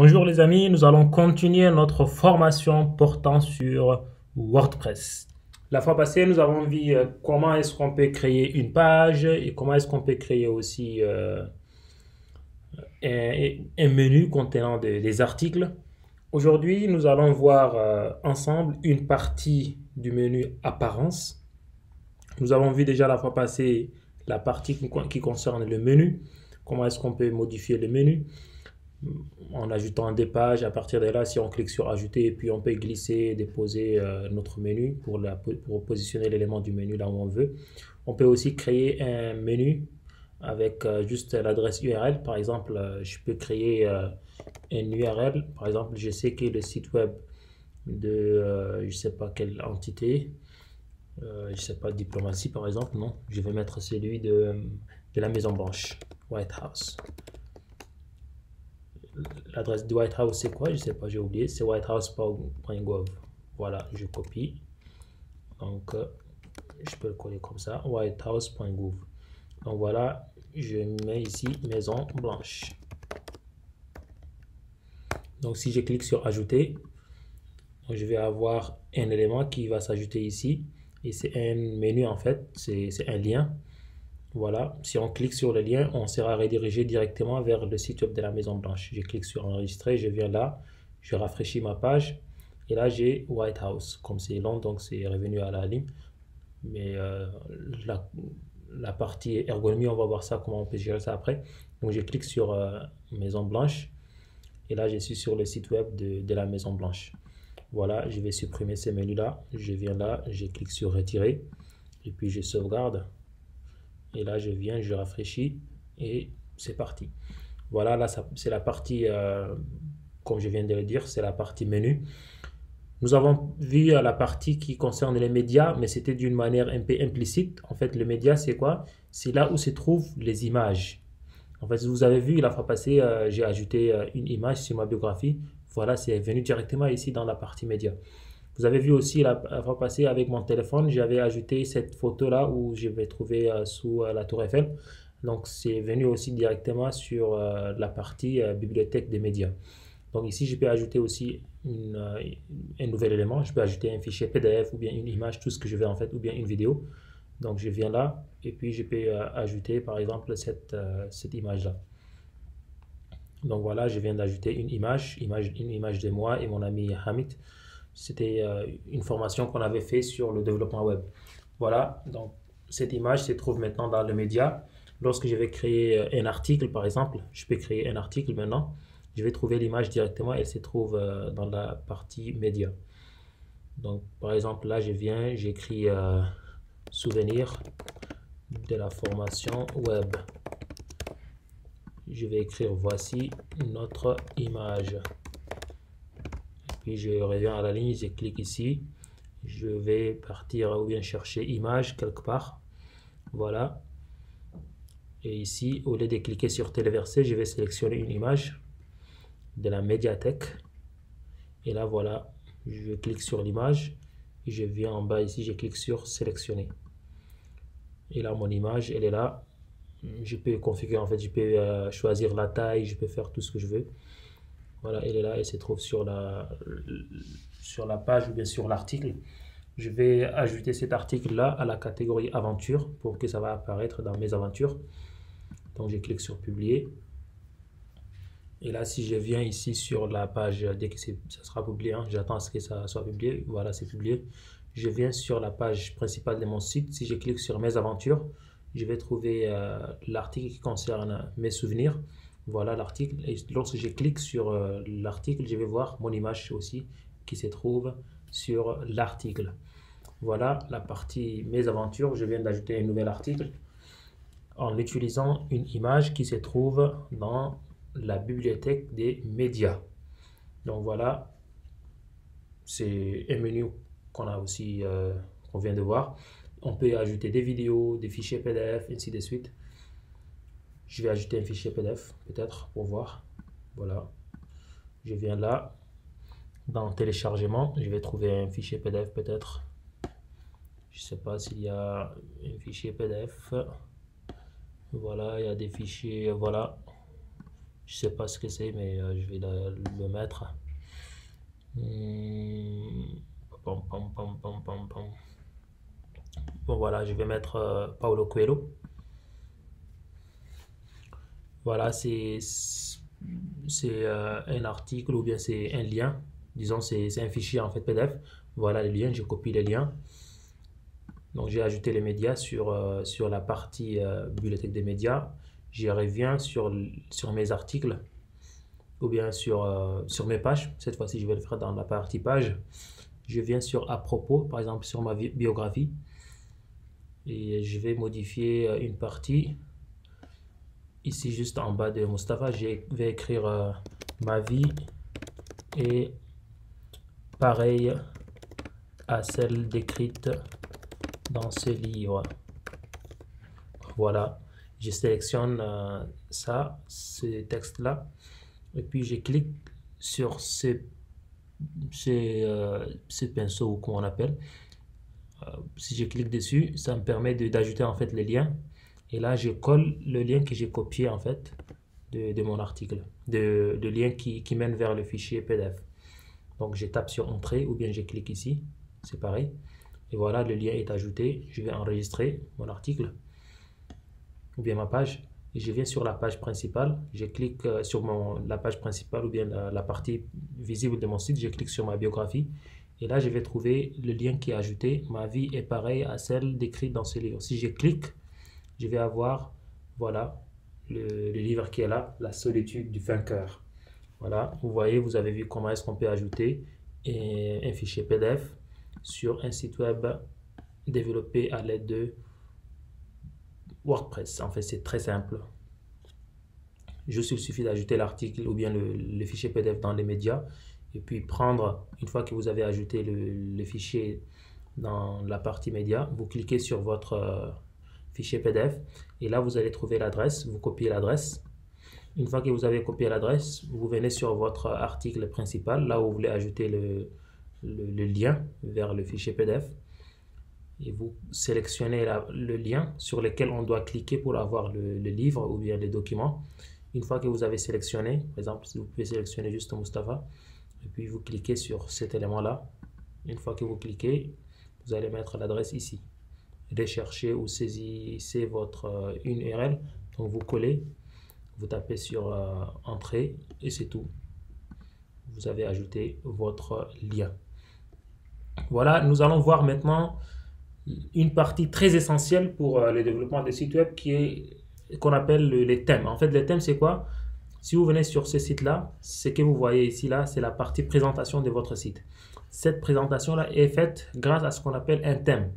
Bonjour les amis, nous allons continuer notre formation portant sur WordPress. La fois passée, nous avons vu comment est-ce qu'on peut créer une page et comment est-ce qu'on peut créer aussi un menu contenant des articles. Aujourd'hui, nous allons voir ensemble une partie du menu apparence. Nous avons vu déjà la fois passée la partie qui concerne le menu, comment est-ce qu'on peut modifier le menu en ajoutant des pages. À partir de là, si on clique sur ajouter, et puis on peut glisser, déposer notre menu pour positionner l'élément du menu là où on veut. On peut aussi créer un menu avec juste l'adresse URL. Par exemple, je peux créer un URL. Par exemple, je sais que le site web de je sais pas quelle entité, je sais pas, diplomatie par exemple, non, je vais mettre celui de la Maison Blanche, White House. L'adresse du White House, c'est quoi? Je sais pas, j'ai oublié. C'est whitehouse.gov. Voilà, je copie. Donc, je peux le coller comme ça. Whitehouse.gov. Donc, voilà, je mets ici Maison Blanche. Donc, si je clique sur Ajouter, je vais avoir un élément qui va s'ajouter ici. Et c'est un menu en fait, c'est un lien. Voilà, si on clique sur le lien, on sera redirigé directement vers le site web de la Maison Blanche. Je clique sur enregistrer, je viens là, je rafraîchis ma page et là j'ai White House. Comme c'est long, donc c'est revenu à la ligne. Mais la partie ergonomie, on va voir ça, comment on peut gérer ça après. Donc je clique sur Maison Blanche et là je suis sur le site web de la Maison Blanche. Voilà, je vais supprimer ces menus là. Je viens là, je clique sur retirer et puis je sauvegarde. Et là, je viens, je rafraîchis et c'est parti. Voilà, là, c'est la partie, comme je viens de le dire, c'est la partie menu. Nous avons vu la partie qui concerne les médias, mais c'était d'une manière un peu implicite. En fait, le média, c'est quoi? C'est là où se trouvent les images. En fait, vous avez vu, la fois passée, j'ai ajouté une image sur ma biographie. Voilà, c'est venu directement ici dans la partie média. Vous avez vu aussi la fois passée avec mon téléphone, j'avais ajouté cette photo-là où je vais trouver sous la tour Eiffel. Donc c'est venu aussi directement sur la partie bibliothèque des médias. Donc ici, je peux ajouter aussi un nouvel élément. Je peux ajouter un fichier PDF ou bien une image, tout ce que je veux en fait, ou bien une vidéo. Donc je viens là et puis je peux ajouter par exemple cette image-là. Donc voilà, je viens d'ajouter une image de moi et mon ami Hamid. C'était une formation qu'on avait fait sur le développement web. Voilà, donc cette image se trouve maintenant dans le média. Lorsque je vais créer un article, par exemple, je peux créer un article maintenant. Je vais trouver l'image directement, elle se trouve dans la partie média. Donc, par exemple, là, je viens, j'écris souvenir de la formation web. Je vais écrire voici notre image. Puis je reviens à la ligne, je clique ici. Je vais partir ou bien chercher image quelque part. Voilà. Et ici, au lieu de cliquer sur téléverser, je vais sélectionner une image de la médiathèque. Et là, voilà, je clique sur l'image. Et je viens en bas ici, je clique sur sélectionner. Et là, mon image, elle est là. Je peux configurer, en fait, je peux choisir la taille, je peux faire tout ce que je veux. Voilà, elle est là, elle se trouve sur la page ou bien sur l'article. Je vais ajouter cet article-là à la catégorie aventure pour que ça va apparaître dans mes aventures. Donc je clique sur publier. Et là, si je viens ici sur la page, dès que ça sera publié, hein, j'attends à ce que ça soit publié. Voilà, c'est publié. Je viens sur la page principale de mon site. Si je clique sur mes aventures, je vais trouver l'article qui concerne mes souvenirs. Voilà l'article. Et lorsque je clique sur l'article, je vais voir mon image aussi qui se trouve sur l'article. Voilà la partie mes aventures. Je viens d'ajouter un nouvel article en utilisant une image qui se trouve dans la bibliothèque des médias. Donc voilà, c'est un menu qu'on a aussi, qu'on vient de voir. On peut ajouter des vidéos, des fichiers PDF, ainsi de suite. Je vais ajouter un fichier PDF peut-être pour voir. Voilà, je viens là dans téléchargement, je vais trouver un fichier PDF peut-être. Je ne sais pas s'il y a un fichier PDF. Voilà, il y a des fichiers, voilà. Je sais pas ce que c'est, mais je vais le mettre. Pam, pam, pam, pam, pam, pam. Bon, voilà, je vais mettre Paulo Coelho. Voilà, c'est un article ou bien c'est un lien. Disons, c'est un fichier en fait PDF. Voilà les liens, je copie les liens. Donc, j'ai ajouté les médias sur la partie bibliothèque des médias. J'y reviens sur mes articles ou bien sur mes pages. Cette fois-ci, je vais le faire dans la partie page. Je viens sur à propos, par exemple sur ma biographie. Et je vais modifier une partie. Ici, juste en bas de Mustapha, je vais écrire ma vie est pareille à celle décrite dans ce livre. Voilà, je sélectionne ce texte-là, et puis je clique sur ce pinceau qu'on appelle. Si je clique dessus, ça me permet d'ajouter en fait les liens. Et là, je colle le lien que j'ai copié en fait de mon article, de lien qui mène vers le fichier PDF. Donc, je tape sur Entrée ou bien je clique ici, c'est pareil. Et voilà, le lien est ajouté. Je vais enregistrer mon article ou bien ma page. Et je viens sur la page principale. Je clique sur la page principale ou bien la partie visible de mon site. Je clique sur ma biographie. Et là, je vais trouver le lien qui est ajouté. Ma vie est pareille à celle décrite dans ce livre. Si je clique, je vais avoir, voilà, le livre qui est là, La solitude du vainqueur. Voilà, vous voyez, vous avez vu comment est-ce qu'on peut ajouter un fichier PDF sur un site web développé à l'aide de WordPress. En fait, c'est très simple. Juste, il suffit d'ajouter l'article ou bien le fichier PDF dans les médias et puis prendre, une fois que vous avez ajouté le fichier dans la partie média, vous cliquez sur votre fichier PDF et là, vous allez trouver l'adresse, vous copiez l'adresse. Une fois que vous avez copié l'adresse, vous venez sur votre article principal, là où vous voulez ajouter le lien vers le fichier PDF. Et vous sélectionnez le lien sur lequel on doit cliquer pour avoir le livre ou bien les documents. Une fois que vous avez sélectionné, par exemple, vous pouvez sélectionner juste Mustapha, et puis vous cliquez sur cet élément-là. Une fois que vous cliquez, vous allez mettre l'adresse ici. Recherchez ou saisissez votre une URL, donc vous collez. Vous tapez sur Entrée et c'est tout. Vous avez ajouté votre lien. Voilà, nous allons voir maintenant une partie très essentielle pour le développement des sites web qu'on appelle les thèmes. En fait, les thèmes, c'est quoi? Si vous venez sur ce site-là, ce que vous voyez ici, là, c'est la partie présentation de votre site. Cette présentation-là est faite grâce à ce qu'on appelle un thème.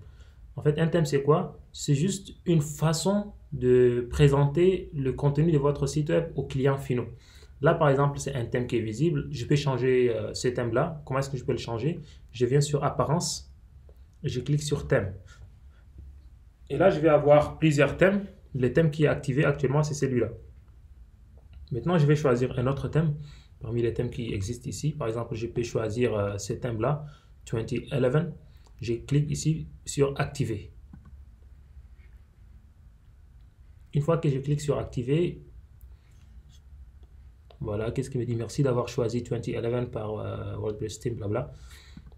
En fait, un thème, c'est quoi? C'est juste une façon de présenter le contenu de votre site web aux clients finaux. Là, par exemple, c'est un thème qui est visible. Je peux changer ce thème-là. Comment est-ce que je peux le changer? Je viens sur Apparence et je clique sur Thème. Et là, je vais avoir plusieurs thèmes. Le thème qui est activé actuellement, c'est celui-là. Maintenant, je vais choisir un autre thème parmi les thèmes qui existent ici. Par exemple, je peux choisir ce thème-là, 2011. Je clique ici sur Activer. Une fois que je clique sur Activer, voilà, qu'est-ce qu'il me dit? Merci d'avoir choisi 2011 par WordPress Theme, blabla.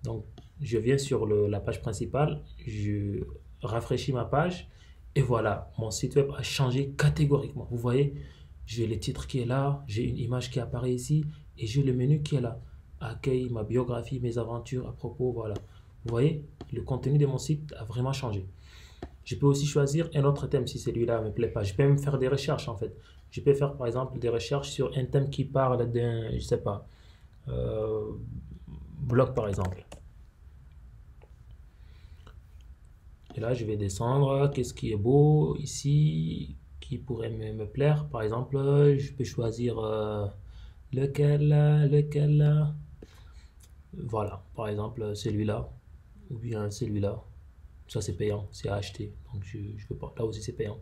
Donc, je viens sur la page principale, je rafraîchis ma page et voilà, mon site web a changé catégoriquement. Vous voyez, j'ai le titre qui est là, j'ai une image qui apparaît ici et j'ai le menu qui est là. Accueil, ma biographie, mes aventures, à propos, voilà. Vous voyez, le contenu de mon site a vraiment changé. Je peux aussi choisir un autre thème si celui-là ne me plaît pas. Je peux même faire des recherches en fait. Je peux faire par exemple des recherches sur un thème qui parle d'un, je sais pas, blog par exemple. Et là, je vais descendre. Qu'est-ce qui est beau ici, qui pourrait me plaire? Par exemple, je peux choisir lequel. Voilà, par exemple celui-là ou bien celui-là. Ça c'est payant, c'est à acheter. Donc je peux pas. Là aussi c'est payant.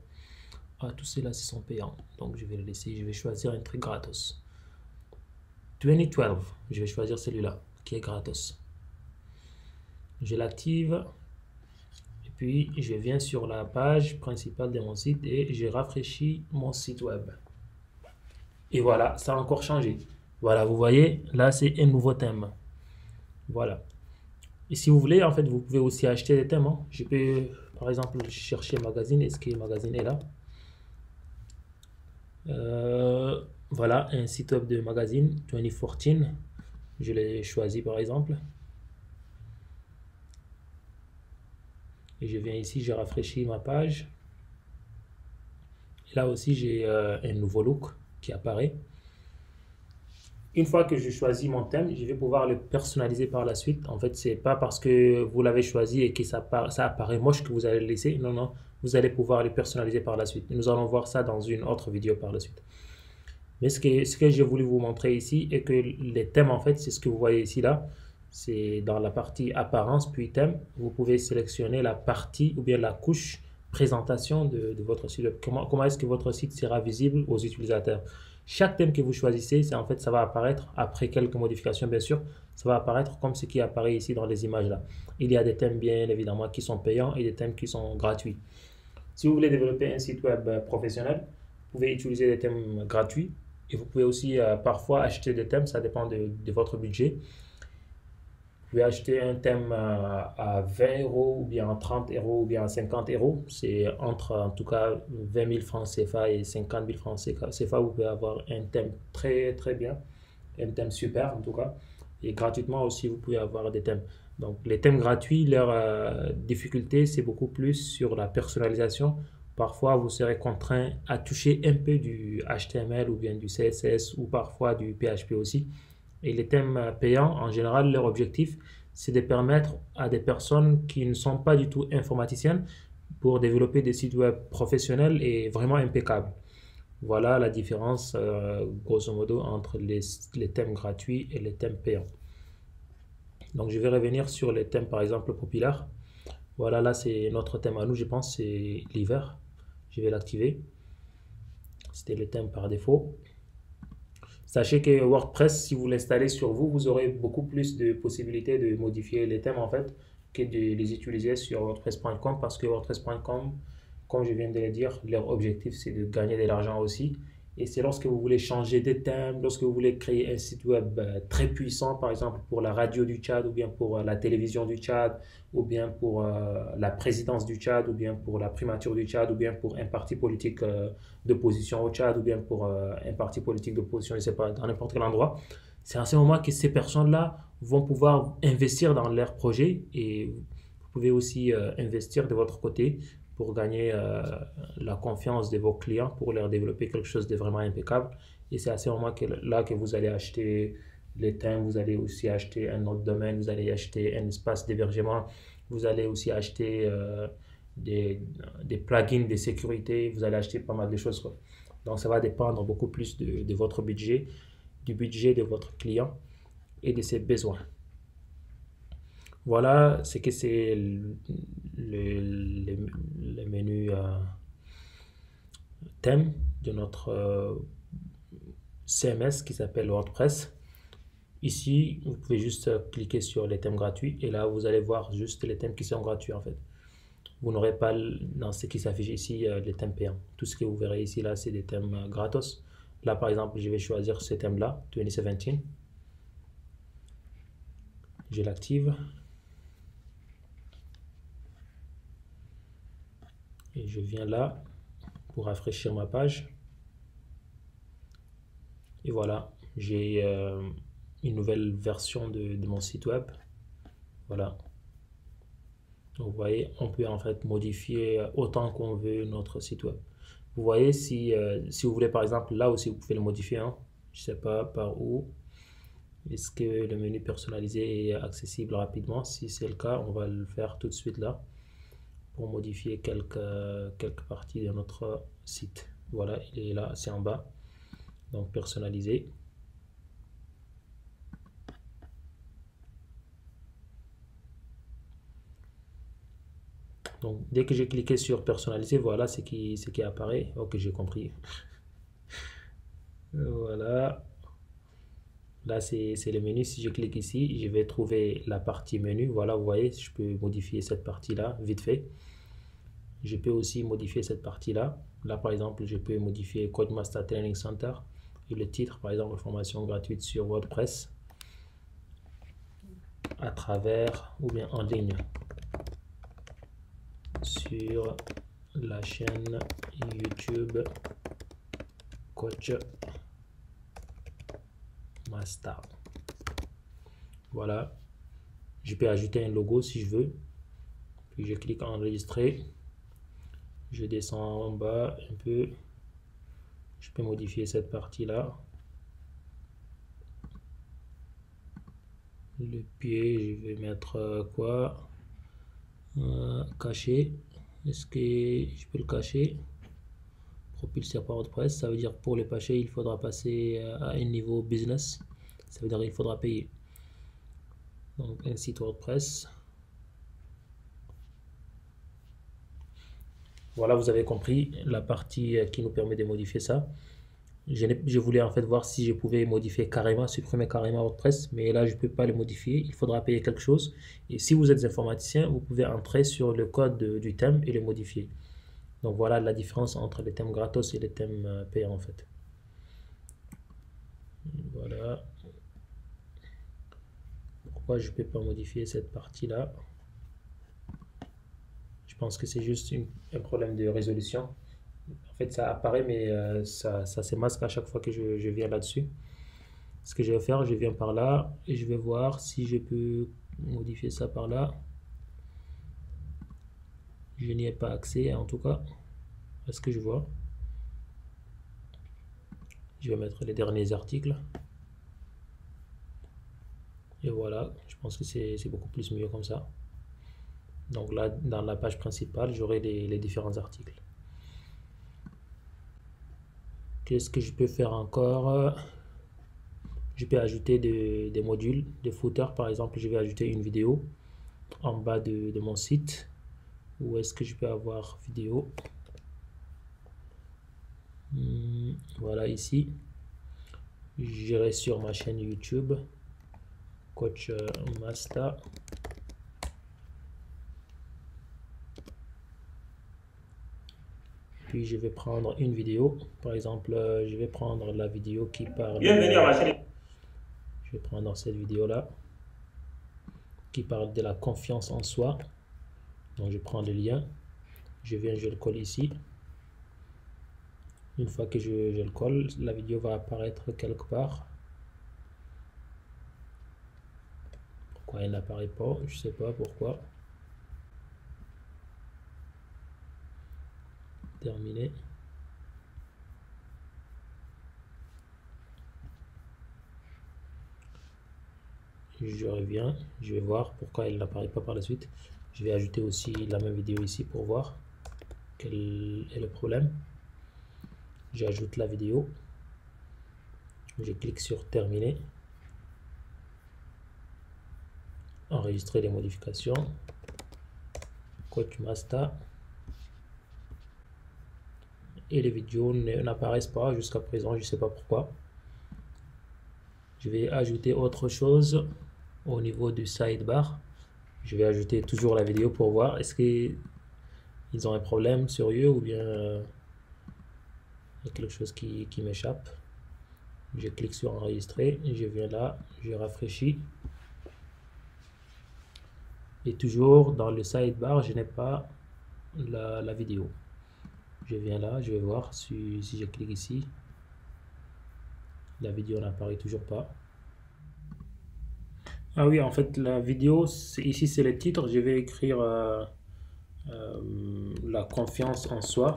Ah, tous ceux-là ce sont payants. Donc je vais le laisser. Je vais choisir un truc gratos. 2012. Je vais choisir celui-là qui est gratos. Je l'active. Et puis je viens sur la page principale de mon site et je rafraîchis mon site web. Et voilà, ça a encore changé. Voilà, vous voyez, là c'est un nouveau thème. Voilà. Et si vous voulez, en fait, vous pouvez aussi acheter des thèmes, hein. Je peux, par exemple, chercher magazine. Est-ce que le magazine est là? Voilà, un site web de magazine 2014. Je l'ai choisi par exemple. Et je viens ici, je rafraîchis ma page. Et là aussi, j'ai un nouveau look qui apparaît. Une fois que je choisis mon thème, je vais pouvoir le personnaliser par la suite. En fait, c'est pas parce que vous l'avez choisi et que ça apparaît moche que vous allez le laisser. Non, non, vous allez pouvoir le personnaliser par la suite. Nous allons voir ça dans une autre vidéo par la suite. Mais ce que j'ai voulu vous montrer ici est que les thèmes, en fait, c'est ce que vous voyez ici, là. C'est dans la partie apparence, puis thème. Vous pouvez sélectionner la partie ou bien la couche présentation de votre site web. Comment est-ce que votre site sera visible aux utilisateurs? Chaque thème que vous choisissez, c'est en fait, ça va apparaître après quelques modifications, bien sûr. Ça va apparaître comme ce qui apparaît ici dans les images là. Il y a des thèmes, bien évidemment, qui sont payants et des thèmes qui sont gratuits. Si vous voulez développer un site web professionnel, vous pouvez utiliser des thèmes gratuits et vous pouvez aussi parfois acheter des thèmes, ça dépend de votre budget. Vous pouvez acheter un thème à 20 euros ou bien à 30 euros ou bien à 50 euros. C'est entre en tout cas 20 000 francs CFA et 50 000 francs CFA. Vous pouvez avoir un thème très très bien, un thème super en tout cas. Et gratuitement aussi, vous pouvez avoir des thèmes. Donc les thèmes gratuits, leur difficulté, c'est beaucoup plus sur la personnalisation. Parfois, vous serez contraint à toucher un peu du HTML ou bien du CSS ou parfois du PHP aussi. Et les thèmes payants, en général, leur objectif, c'est de permettre à des personnes qui ne sont pas du tout informaticiennes pour développer des sites web professionnels et vraiment impeccables. Voilà la différence, grosso modo, entre les thèmes gratuits et les thèmes payants. Donc, je vais revenir sur les thèmes, par exemple, populaires. Voilà, là, c'est notre thème à nous, je pense, c'est l'hiver. Je vais l'activer. C'était le thème par défaut. Sachez que WordPress, si vous l'installez sur vous, vous aurez beaucoup plus de possibilités de modifier les thèmes en fait que de les utiliser sur WordPress.com parce que WordPress.com, comme je viens de le dire, leur objectif c'est de gagner de l'argent aussi. Et c'est lorsque vous voulez changer des thèmes, lorsque vous voulez créer un site web très puissant, par exemple pour la radio du Tchad, ou bien pour la télévision du Tchad, ou bien pour la présidence du Tchad, ou bien pour la primature du Tchad, ou bien pour un parti politique d'opposition au Tchad, ou bien pour un parti politique d'opposition, je ne sais pas, dans n'importe quel endroit. C'est à ce moment que ces personnes-là vont pouvoir investir dans leurs projets et vous pouvez aussi investir de votre côté pour gagner la confiance de vos clients, pour leur développer quelque chose de vraiment impeccable. Et c'est à ce moment-là que vous allez acheter les thèmes, vous allez aussi acheter un autre domaine, vous allez acheter un espace d'hébergement, vous allez aussi acheter des plugins de sécurité, vous allez acheter pas mal de choses, quoi. Donc ça va dépendre beaucoup plus de votre budget, du budget de votre client et de ses besoins. Voilà ce que c'est le menu thème de notre CMS qui s'appelle WordPress. Ici, vous pouvez juste cliquer sur les thèmes gratuits et là, vous allez voir juste les thèmes qui sont gratuits en fait. Vous n'aurez pas dans ce qui s'affiche ici les thèmes payants. Tout ce que vous verrez ici, là, c'est des thèmes gratos. Là, par exemple, je vais choisir ce thème-là, 2017. Je l'active. Et je viens là pour rafraîchir ma page. Et voilà, j'ai une nouvelle version de mon site web. Voilà. Donc, vous voyez, on peut en fait modifier autant qu'on veut notre site web. Vous voyez, si vous voulez par exemple, là aussi vous pouvez le modifier, hein. Je ne sais pas par où. Est-ce que le menu personnalisé est accessible rapidement? Si c'est le cas, on va le faire tout de suite là pour modifier quelques parties de notre site. Voilà, il est là, c'est en bas. Donc personnaliser. Donc dès que j'ai cliqué sur personnaliser, voilà ce qui apparaît. Ok, j'ai compris. Voilà. Là, c'est le menu. Si je clique ici, je vais trouver la partie menu. Voilà, vous voyez, je peux modifier cette partie-là vite fait. Je peux aussi modifier cette partie-là. Là, par exemple, je peux modifier Codemaster Training Center. et le titre, par exemple, formation gratuite sur WordPress à travers ou bien en ligne sur la chaîne YouTube Coach Master. Voilà, je peux ajouter un logo si je veux, puis je clique enregistrer, je descends en bas un peu, je peux modifier cette partie là, le pied je vais mettre quoi, caché, est-ce que je peux le cacher? Propulseur par WordPress, ça veut dire pour le cacher il faudra passer à un niveau business, ça veut dire qu'il faudra payer. Donc un site WordPress. Voilà, vous avez compris la partie qui nous permet de modifier ça. Je voulais en fait voir si je pouvais modifier carrément, supprimer carrément WordPress, mais là je ne peux pas le modifier, il faudra payer quelque chose. Et si vous êtes informaticien, vous pouvez entrer sur le code du thème et le modifier. Donc voilà la différence entre les thèmes gratos et les thèmes payants en fait. Voilà. Pourquoi je ne peux pas modifier cette partie-là? Je pense que c'est juste un problème de résolution. En fait, ça apparaît, mais ça se masque à chaque fois que je viens là-dessus. Ce que je vais faire, je viens par là et je vais voir si je peux modifier ça par là. Je n'y ai pas accès, en tout cas, à ce que je vois. Je vais mettre les derniers articles. Et voilà, je pense que c'est beaucoup plus mieux comme ça. Donc là, dans la page principale, j'aurai les différents articles. Qu'est-ce que je peux faire encore? Je peux ajouter des modules, des footers. Par exemple, je vais ajouter une vidéo en bas de mon site. Où est-ce que je peux avoir vidéo? Voilà ici. J'irai sur ma chaîne YouTube Coach Master. Puis je vais prendre une vidéo. Par exemple, je vais prendre la vidéo qui parle. Bienvenue à ma chaîne. Je vais prendre cette vidéo là qui parle de la confiance en soi. Donc je prends le lien. Je viens, je le colle ici. Une fois que je le colle, la vidéo va apparaître quelque part. Pourquoi elle n'apparaît pas? Je sais pas pourquoi. Terminé. Je reviens, je vais voir pourquoi elle n'apparaît pas par la suite. Je vais ajouter aussi la même vidéo ici pour voir quel est le problème. J'ajoute la vidéo. Je clique sur terminer. Enregistrer les modifications. Coach Master. Et les vidéos n'apparaissent pas jusqu'à présent, je ne sais pas pourquoi. Je vais ajouter autre chose au niveau du sidebar. Je vais ajouter toujours la vidéo pour voir est-ce qu'ils ont un problème sérieux ou bien il y a quelque chose qui m'échappe. Je clique sur enregistrer, je viens là, je rafraîchis. Et toujours dans le sidebar, je n'ai pas la vidéo. Je viens là, je vais voir si je clique ici. La vidéo n'apparaît toujours pas. Ah oui, en fait, la vidéo, ici c'est le titre. Je vais écrire la confiance en soi.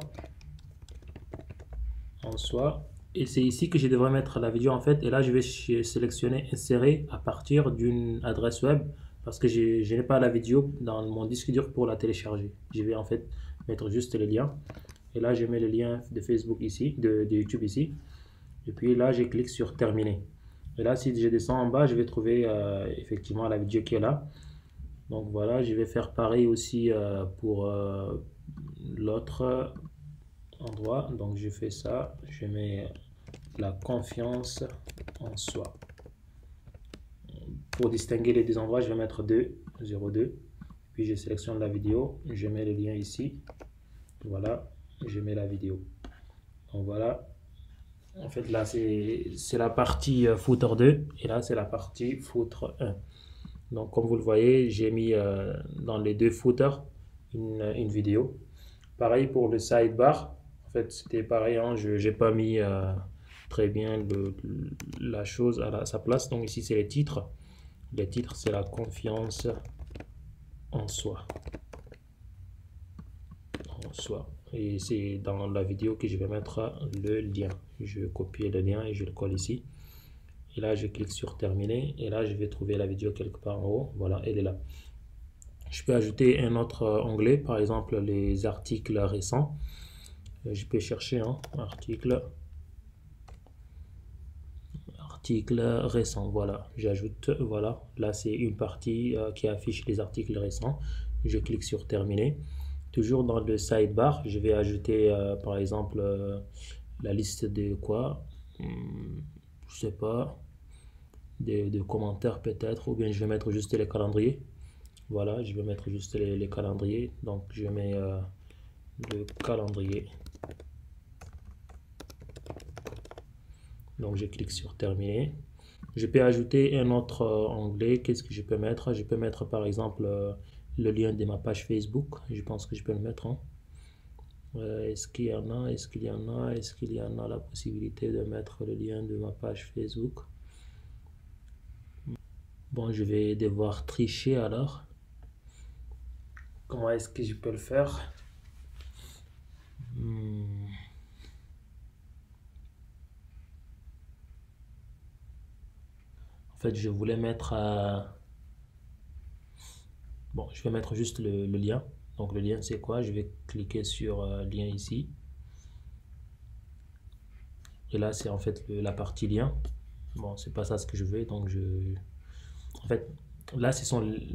Et c'est ici que je devrais mettre la vidéo en fait. Et là, je vais sélectionner insérer à partir d'une adresse web parce que je n'ai pas la vidéo dans mon disque dur pour la télécharger. Je vais en fait mettre juste le lien. Et là, je mets le lien de Facebook ici, de YouTube ici. Et puis là, je clique sur terminer. Et là, si je descends en bas, je vais trouver effectivement la vidéo qui est là. Donc voilà, je vais faire pareil aussi pour l'autre endroit. Donc je fais ça, je mets la confiance en soi. Pour distinguer les deux endroits, je vais mettre 2,02. Puis je sélectionne la vidéo, je mets le lien ici. Voilà, je mets la vidéo. Donc voilà, En fait, là, c'est la partie footer 2 et là, c'est la partie footer 1. Donc, comme vous le voyez, j'ai mis dans les deux footers une vidéo. Pareil pour le sidebar. En fait, c'était pareil, hein, je n'ai pas mis très bien la chose sa place. Donc, ici, c'est les titres. Les titres, c'est la confiance en soi. En soi. Et c'est dans la vidéo que je vais mettre le lien. Je vais copier le lien et je le colle ici. Et là, je clique sur terminer. Et là, je vais trouver la vidéo quelque part en haut. Voilà, elle est là. Je peux ajouter un autre onglet, par exemple les articles récents. Je peux chercher un article récent. Voilà, j'ajoute. Voilà, là c'est une partie qui affiche les articles récents. Je clique sur terminer. Toujours dans le sidebar, je vais ajouter par exemple la liste de quoi, je sais pas, de commentaires peut-être, ou bien je vais mettre juste les calendriers. Voilà, je vais mettre juste les calendriers. Donc je mets le calendrier. Donc je clique sur terminer. Je peux ajouter un autre onglet. Qu'est-ce que je peux mettre? Je peux mettre par exemple le lien de ma page Facebook. Je pense que je peux le mettre. Hein. Est-ce qu'il y en a? Est-ce qu'il y en a? Est-ce qu'il y en a la possibilité de mettre le lien de ma page Facebook? Bon, je vais devoir tricher alors. Comment est-ce que je peux le faire? En fait, je voulais mettre... Bon, je vais mettre juste le lien. Donc le lien, c'est quoi? Je vais cliquer sur lien ici. Et là, c'est en fait la partie lien. Bon, c'est pas ça ce que je veux. Donc En fait, là,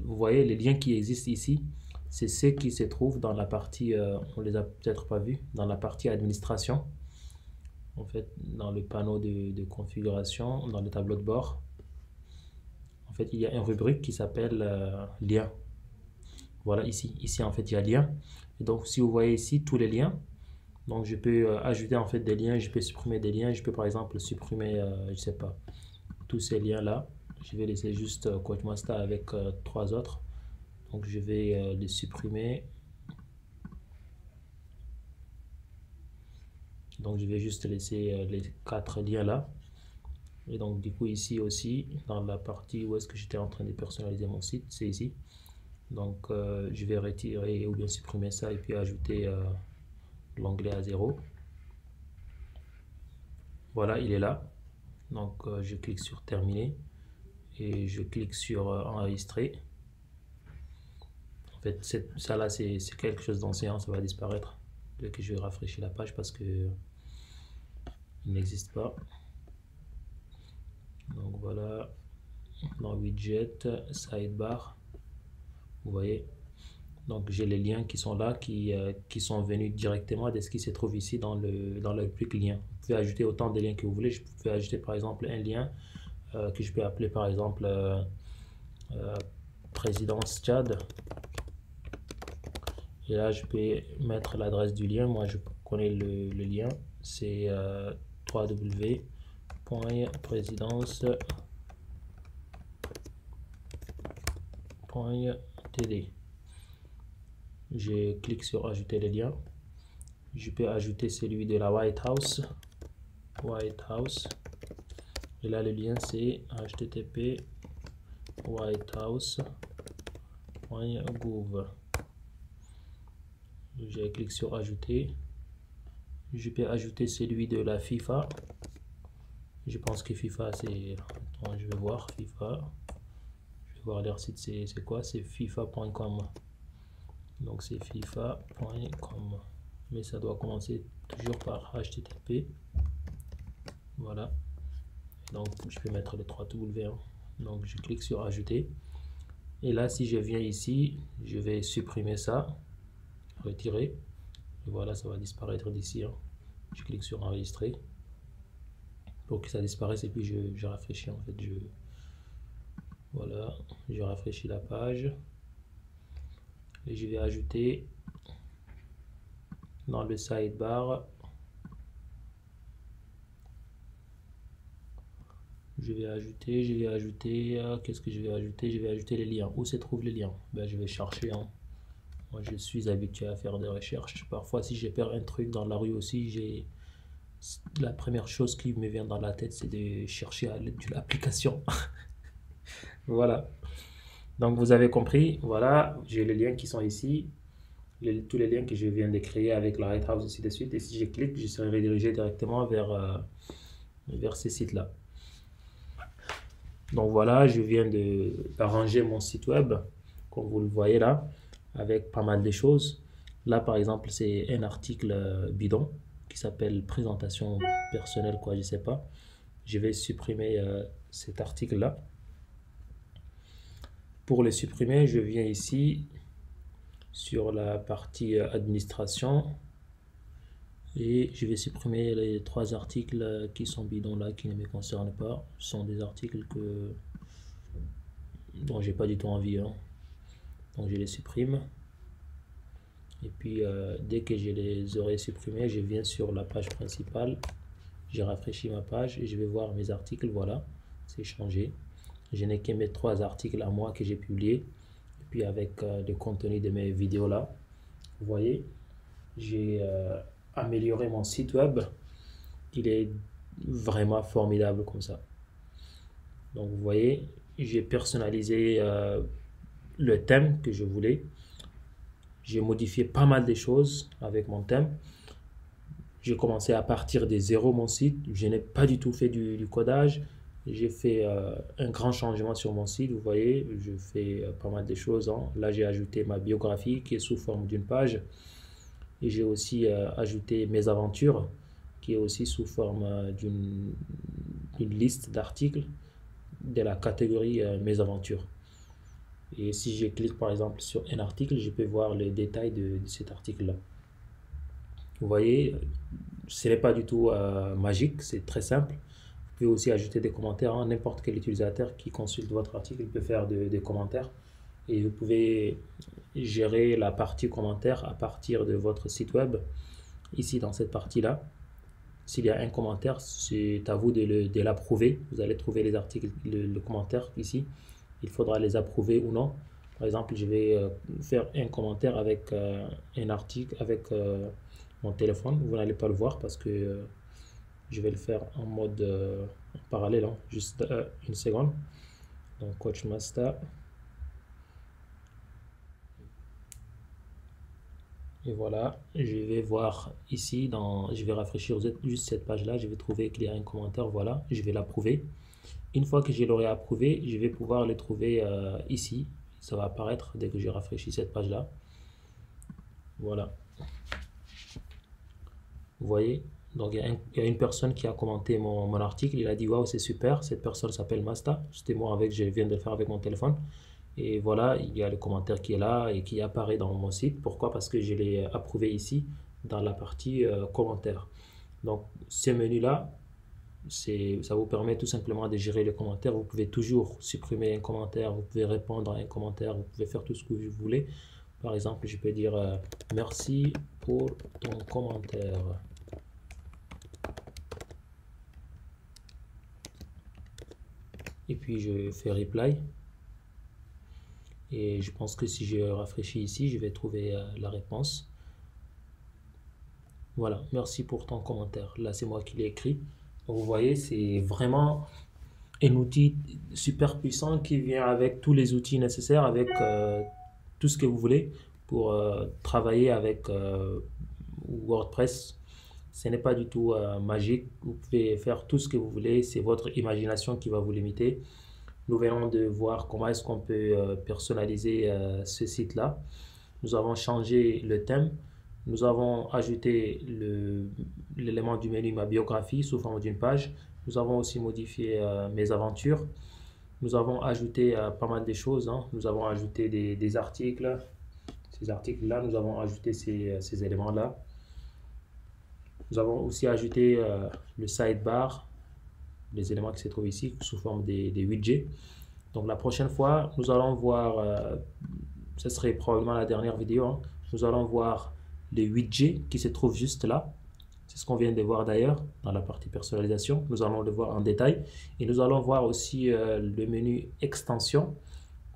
vous voyez, les liens qui existent ici, c'est ceux qui se trouvent dans la partie, on les a peut-être pas vus, dans la partie administration. En fait, dans le panneau de configuration, dans le tableau de bord, en fait, il y a une rubrique qui s'appelle lien. Voilà, ici en fait il y a lien. Et donc si vous voyez ici tous les liens, donc je peux ajouter en fait des liens, je peux supprimer des liens, je peux par exemple supprimer, je sais pas, tous ces liens là. Je vais laisser juste Quadmaster avec trois autres. Donc je vais les supprimer. Donc je vais juste laisser les quatre liens là. Et donc du coup ici aussi, dans la partie où est-ce que j'étais en train de personnaliser mon site, c'est ici. Donc je vais retirer ou bien supprimer ça et puis ajouter l'onglet à 0. Voilà, il est là. Donc je clique sur terminer et je clique sur enregistrer. En fait, ça là, c'est quelque chose d'ancien, ça va disparaître dès que je vais rafraîchir la page parce que il n'existe pas. Donc voilà, dans widget, sidebar, vous voyez. Donc j'ai les liens qui sont là, qui sont venus directement de ce qui se trouve ici dans la rubrique lien. Vous pouvez ajouter autant de liens que vous voulez. Je peux ajouter par exemple un lien que je peux appeler par exemple présidence Tchad. Et là, je peux mettre l'adresse du lien. Moi, je connais le lien. C'est www.présidence.td. Je clique sur ajouter le lien. Je peux ajouter celui de la White House. Et là, le lien, c'est http whitehouse.gouv. Je clique sur ajouter. Je peux ajouter celui de la FIFA. Je pense que FIFA c'est... Attends, je vais voir FIFA. Je vais voir leur site, c'est quoi? C'est fifa.com. Donc c'est fifa.com. Mais ça doit commencer toujours par http. Voilà. Donc je peux mettre les 3 W. Hein. Donc je clique sur ajouter. Et là, si je viens ici, je vais supprimer ça. Retirer. Et voilà, ça va disparaître d'ici. Hein. Je clique sur enregistrer pour que ça disparaisse et puis je rafraîchis en fait. Voilà, je rafraîchis la page et je vais ajouter dans le sidebar je vais ajouter, qu'est-ce que je vais ajouter? Je vais ajouter les liens. Où se trouvent les liens? Ben, je vais chercher, hein. Moi, je suis habitué à faire des recherches. Parfois, si je perds un truc dans la rue aussi, la première chose qui me vient dans la tête, c'est de chercher à l'aide de l'application. Voilà. Donc, vous avez compris. Voilà, j'ai les liens qui sont ici. Tous les liens que je viens de créer avec la Lighthouse, ainsi de suite. Et si je clique, je serai redirigé directement vers ces sites-là. Donc voilà, je viens d'arranger mon site web, comme vous le voyez là, avec pas mal de choses. Là, par exemple, c'est un article bidon qui s'appelle présentation personnelle, quoi, je sais pas. Je vais supprimer cet article-là. Pour le supprimer, je viens ici sur la partie administration et je vais supprimer les 3 articles qui sont bidons là, qui ne me concernent pas. Ce sont des articles dont j'ai pas du tout envie, hein. Donc je les supprime. Et puis dès que je les aurai supprimés, je viens sur la page principale. J'ai rafraîchi ma page et je vais voir mes articles. Voilà, c'est changé. Je n'ai que mes 3 articles à moi que j'ai publiés. Et puis avec le contenu de mes vidéos là, vous voyez, j'ai amélioré mon site web. Il est vraiment formidable comme ça. Donc vous voyez, j'ai personnalisé le thème que je voulais. J'ai modifié pas mal de choses avec mon thème. J'ai commencé à partir des zéros mon site. Je n'ai pas du tout fait du codage. J'ai fait un grand changement sur mon site. Vous voyez, je fais pas mal de choses, hein. Là, j'ai ajouté ma biographie qui est sous forme d'une page. Et j'ai aussi ajouté mes aventures qui est aussi sous forme d'une liste d'articles de la catégorie mes aventures. Et si je clique par exemple sur un article, je peux voir les détails de cet article-là. Vous voyez, ce n'est pas du tout magique, c'est très simple. Vous pouvez aussi ajouter des commentaires, hein. N'importe quel utilisateur qui consulte votre article peut faire des commentaires. Et vous pouvez gérer la partie commentaires à partir de votre site web. Ici, dans cette partie-là, s'il y a un commentaire, c'est à vous de l'approuver. Vous allez trouver les articles, le commentaire ici. Il faudra les approuver ou non. Par exemple, je vais faire un commentaire avec un article avec mon téléphone. Vous n'allez pas le voir parce que je vais le faire en mode parallèle, hein. Juste une seconde. Donc, Coach Master. Et voilà, je vais voir ici, je vais rafraîchir juste cette page-là. Je vais trouver qu'il y a un commentaire. Voilà, je vais l'approuver. Une fois que je l'aurai approuvé, je vais pouvoir le trouver ici. Ça va apparaître dès que j'ai rafraîchi cette page-là. Voilà. Vous voyez, donc il y a une personne qui a commenté mon article. Il a dit waouh, c'est super. Cette personne s'appelle Masta. C'était moi je viens de le faire avec mon téléphone. Et voilà, il y a le commentaire qui est là et qui apparaît dans mon site. Pourquoi? Parce que je l'ai approuvé ici dans la partie commentaires. Donc, ce menu-là, ça vous permet tout simplement de gérer les commentaires. Vous pouvez toujours supprimer un commentaire, vous pouvez répondre à un commentaire, vous pouvez faire tout ce que vous voulez. Par exemple, je peux dire merci pour ton commentaire. Et puis je fais reply. Et je pense que si je rafraîchis ici, je vais trouver la réponse. Voilà, merci pour ton commentaire. Là, c'est moi qui l'ai écrit. Donc, vous voyez, c'est vraiment un outil super puissant qui vient avec tous les outils nécessaires, avec tout ce que vous voulez pour travailler avec WordPress. Ce n'est pas du tout magique. Vous pouvez faire tout ce que vous voulez. C'est votre imagination qui va vous limiter. Nous venons de voir comment est-ce qu'on peut personnaliser ce site-là. Nous avons changé le thème. Nous avons ajouté l'élément du menu ma biographie sous forme d'une page. Nous avons aussi modifié mes aventures. Nous avons ajouté pas mal de choses, hein. Nous avons ajouté des articles. Ces articles-là, nous avons ajouté ces éléments-là. Nous avons aussi ajouté le sidebar, les éléments qui se trouvent ici sous forme des widgets. Donc la prochaine fois, nous allons voir, ce serait probablement la dernière vidéo, hein, nous allons voir les widgets qui se trouvent juste là. C'est ce qu'on vient de voir d'ailleurs dans la partie personnalisation. Nous allons le voir en détail. Et nous allons voir aussi le menu extension.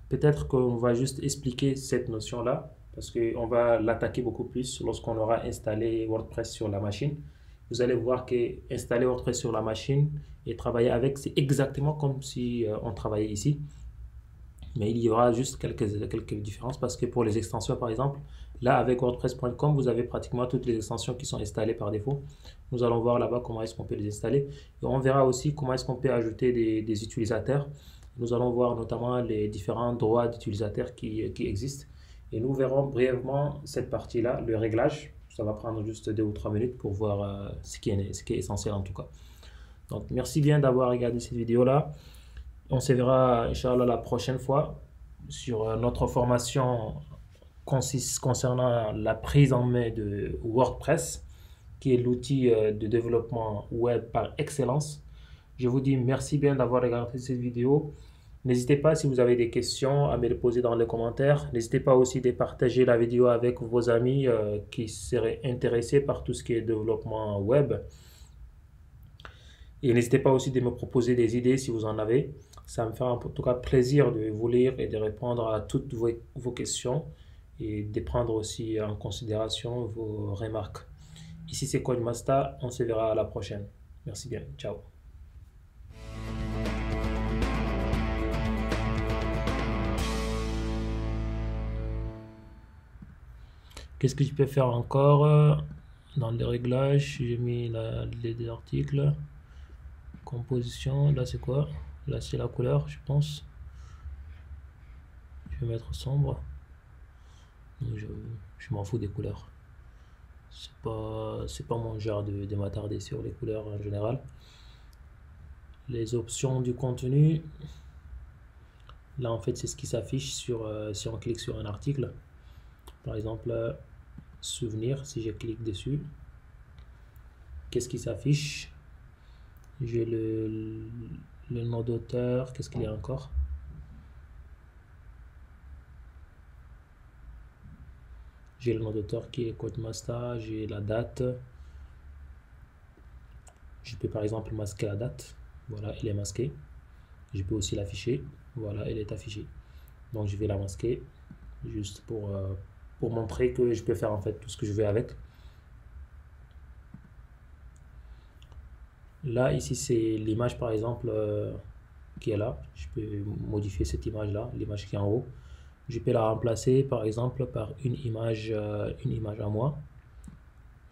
Peut-être qu'on va juste expliquer cette notion-là parce qu'on va l'attaquer beaucoup plus lorsqu'on aura installé WordPress sur la machine. Vous allez voir que installer WordPress sur la machine et travailler avec, c'est exactement comme si on travaillait ici. Mais il y aura juste quelques différences parce que pour les extensions, par exemple, là, avec WordPress.com, vous avez pratiquement toutes les extensions qui sont installées par défaut. Nous allons voir là-bas comment est-ce qu'on peut les installer. Et on verra aussi comment est-ce qu'on peut ajouter des utilisateurs. Nous allons voir notamment les différents droits d'utilisateurs qui existent. Et nous verrons brièvement cette partie-là, le réglage. Ça va prendre juste 2 ou 3 minutes pour voir ce qui est essentiel en tout cas. Donc, merci bien d'avoir regardé cette vidéo-là. On se verra, Inch'Allah, la prochaine fois sur notre formation concernant la prise en main de WordPress, qui est l'outil de développement web par excellence. Je vous dis merci bien d'avoir regardé cette vidéo. N'hésitez pas, si vous avez des questions, à me les poser dans les commentaires. N'hésitez pas aussi de partager la vidéo avec vos amis qui seraient intéressés par tout ce qui est développement web. Et n'hésitez pas aussi de me proposer des idées si vous en avez. Ça me fait en tout cas plaisir de vous lire et de répondre à toutes vos questions et de prendre aussi en considération vos remarques. Ici c'est CodeMaster, on se verra à la prochaine. Merci bien, ciao. Qu'est-ce que je peux faire encore dans les réglages? J'ai mis les articles. Composition, là c'est quoi? Là c'est la couleur, je pense. Je vais mettre sombre. Je m'en fous des couleurs. C'est pas mon genre de m'attarder sur les couleurs en général. Les options du contenu. Là en fait c'est ce qui s'affiche sur si on clique sur un article. Par exemple, souvenir, si je clique dessus. Qu'est-ce qui s'affiche? J'ai le nom d'auteur. Qu'est-ce qu'il y a encore? J'ai le nom d'auteur qui est CodeMaster. J'ai la date. Je peux par exemple masquer la date. Voilà, elle est masquée. Je peux aussi l'afficher. Voilà, elle est affichée. Donc je vais la masquer juste pour montrer que je peux faire en fait tout ce que je veux avec. Là, ici, c'est l'image, par exemple, qui est là. Je peux modifier cette image-là, l'image qui est en haut. Je peux la remplacer, par exemple, par une image à moi.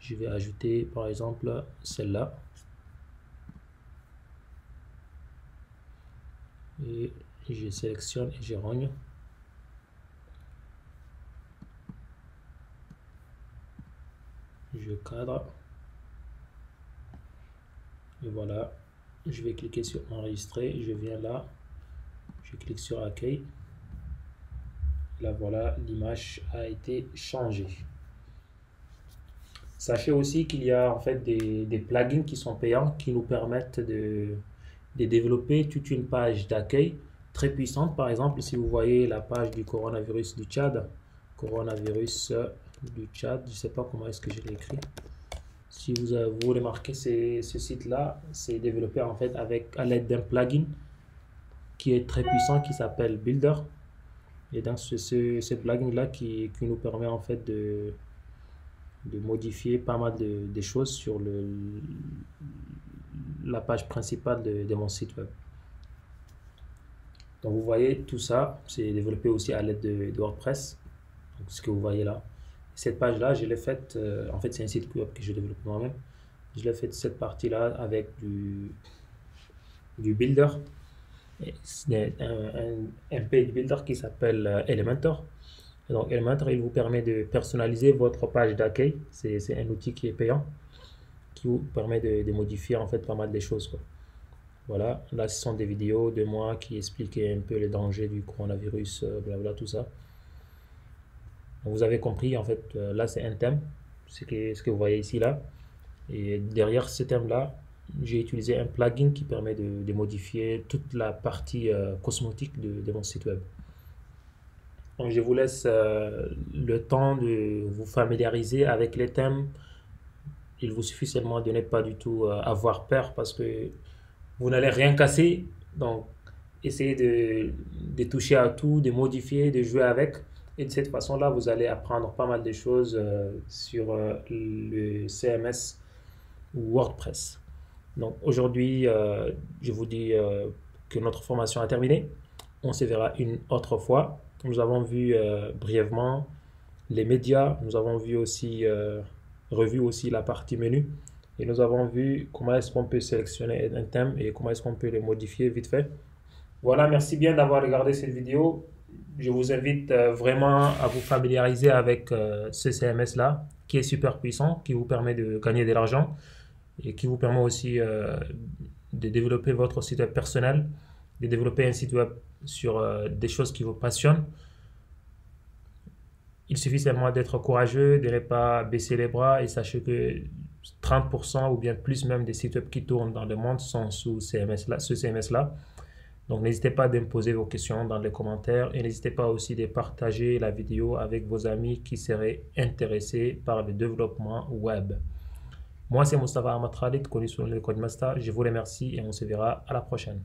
Je vais ajouter, par exemple, celle-là. Et je sélectionne et je rogne. Je cadre. Et voilà, je vais cliquer sur enregistrer, je viens là, je clique sur accueil. Là voilà, l'image a été changée. Sachez aussi qu'il y a en fait des plugins qui sont payants qui nous permettent de développer toute une page d'accueil très puissante. Par exemple, si vous voyez la page du coronavirus du Tchad, coronavirus du Tchad, je ne sais pas comment est-ce que je l'ai écrit. Si vous remarquez, ce site-là, c'est développé en fait à l'aide d'un plugin qui est très puissant qui s'appelle Builder. Et donc, c'est ce plugin-là qui nous permet en fait de modifier pas mal de choses sur la page principale de mon site web. Donc, vous voyez, tout ça, c'est développé aussi à l'aide de WordPress. Donc, ce que vous voyez là. Cette page-là, je l'ai faite, en fait, c'est un site web que je développe moi-même. Je l'ai fait cette partie-là avec du builder. C'est un page builder qui s'appelle Elementor. Et donc, Elementor, il vous permet de personnaliser votre page d'accueil. C'est un outil qui est payant, qui vous permet de modifier en fait pas mal de choses, quoi. Voilà, là, ce sont des vidéos de moi qui expliquaient un peu les dangers du coronavirus, blabla, tout ça. Donc, vous avez compris, en fait, là c'est un thème, ce que vous voyez ici là. Et derrière ce thème-là, j'ai utilisé un plugin qui permet de modifier toute la partie cosmétique de mon site web. Donc je vous laisse le temps de vous familiariser avec les thèmes il vous suffit seulement de ne pas du tout avoir peur parce que vous n'allez rien casser. Donc, essayez de toucher à tout, de modifier, de jouer avec. Et de cette façon-là, vous allez apprendre pas mal de choses sur le CMS ou WordPress. Donc aujourd'hui, je vous dis que notre formation a terminé. On se verra une autre fois. Nous avons vu brièvement les médias. Nous avons vu aussi, revu aussi la partie menu. Et nous avons vu comment est-ce qu'on peut sélectionner un thème et comment est-ce qu'on peut le modifier vite fait. Voilà, merci bien d'avoir regardé cette vidéo. Je vous invite vraiment à vous familiariser avec ce CMS-là, qui est super puissant, qui vous permet de gagner de l'argent et qui vous permet aussi de développer votre site web personnel, de développer un site web sur des choses qui vous passionnent. Il suffit seulement d'être courageux, de ne pas baisser les bras et sachez que 30% ou bien plus même des sites web qui tournent dans le monde sont sous ce CMS-là. Donc n'hésitez pas à me poser vos questions dans les commentaires et n'hésitez pas aussi de partager la vidéo avec vos amis qui seraient intéressés par le développement web. Moi c'est Moustapha Ahmad Khalid, connu sous le nom de Codemaster. Je vous remercie et on se verra à la prochaine.